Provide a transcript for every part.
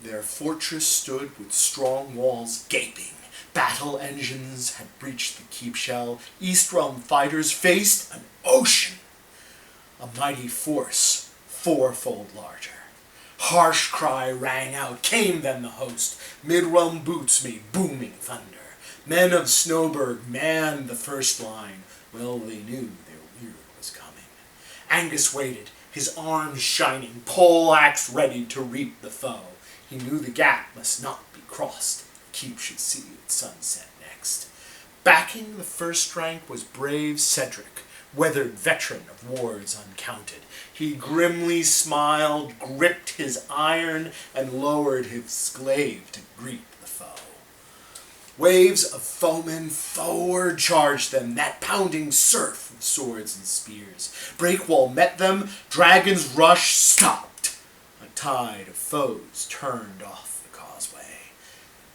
Their fortress stood with strong walls gaping. Battle engines had breached the keep shell. East realm fighters faced an ocean. A mighty force, fourfold larger. Harsh cry rang out, came then the host. Mid-realm boots made booming thunder. Men of Snowburg manned the first line. Well, they knew their weird was coming. Angus waited, his arms shining, poleaxe ready to reap the foe. He knew the gap must not be crossed. Keep should see its sunset next. Backing the first rank was brave Cedric, weathered veteran of wars uncounted. He grimly smiled, gripped his iron, and lowered his glaive to greet the foe. Waves of foemen forward charged them, that pounding surf of swords and spears. Breakwall met them, dragon's rush stopped. A tide of foes turned off the causeway.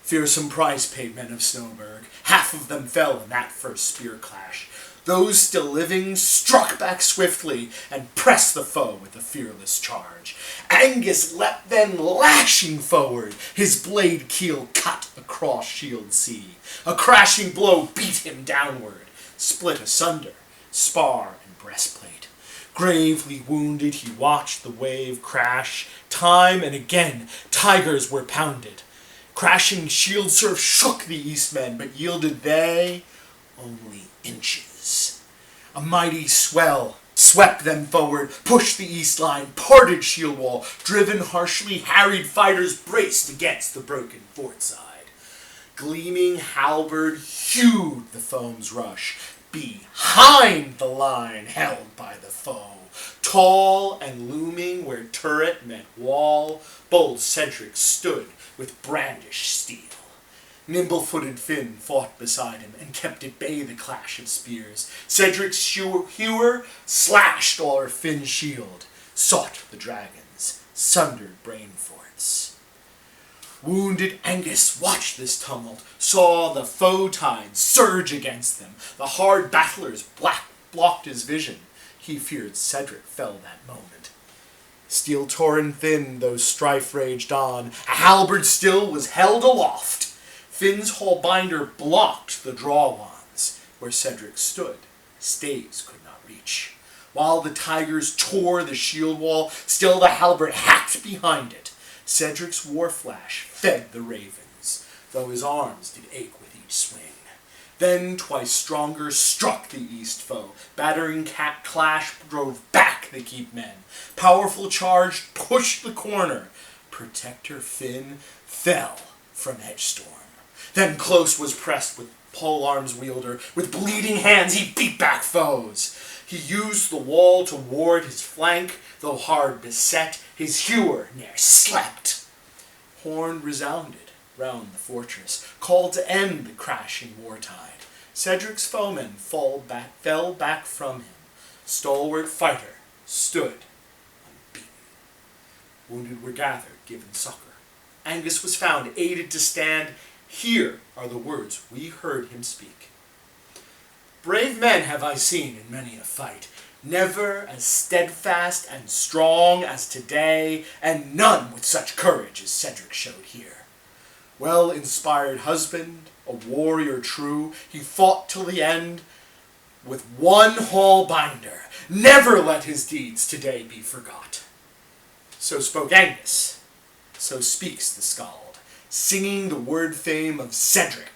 Fearsome price paid men of Snowburg. Half of them fell in that first spear clash. Those still living struck back swiftly and pressed the foe with a fearless charge. Angus leapt then lashing forward, his blade keel cut across shield sea. A crashing blow beat him downward, split asunder spar and breastplate. Gravely wounded, he watched the wave crash. Time and again, tigers were pounded. Crashing shield surf shook the Eastmen, but yielded they only inches. A mighty swell swept them forward, pushed the east line, parted shield wall, driven harshly, harried fighters braced against the broken fort side. Gleaming halberd hewed the foe's rush, behind the line held by the foe. Tall and looming where turret met wall, bold Cedric stood with brandished steel. Nimble-footed Finn fought beside him and kept at bay the clash of spears. Cedric's hewer slashed o'er Finn's shield, sought the dragons, sundered brain forts. Wounded Angus watched this tumult, saw the foe tide surge against them. The hard battlers blocked his vision. He feared Cedric fell that moment. Steel-torn Finn, though strife raged on, a halberd still was held aloft. Finn's halbinder blocked the draw-wands. Where Cedric stood, staves could not reach. While the tigers tore the shield wall, still the halberd hacked behind it. Cedric's war flash fed the ravens, though his arms did ache with each swing. Then, twice stronger, struck the east foe. Battering clash drove back the keep men. Powerful charge pushed the corner. Protector Finn fell from Edgestorm. Then close was pressed with polearms wielder. With bleeding hands he beat back foes. He used the wall to ward his flank, though hard beset, his hewer ne'er slept. Horn resounded round the fortress, called to end the crashing war-tide. Cedric's foemen fell back from him. Stalwart fighter stood unbeaten. Wounded were gathered, given succor. Angus was found, aided to stand. Here are the words we heard him speak. Brave men have I seen in many a fight, never as steadfast and strong as today, and none with such courage as Cedric showed here. Well-inspired husband, a warrior true, he fought till the end with one halbinder. Never let his deeds today be forgot. So spoke Angus, so speaks the skald, singing the word fame of Cedric,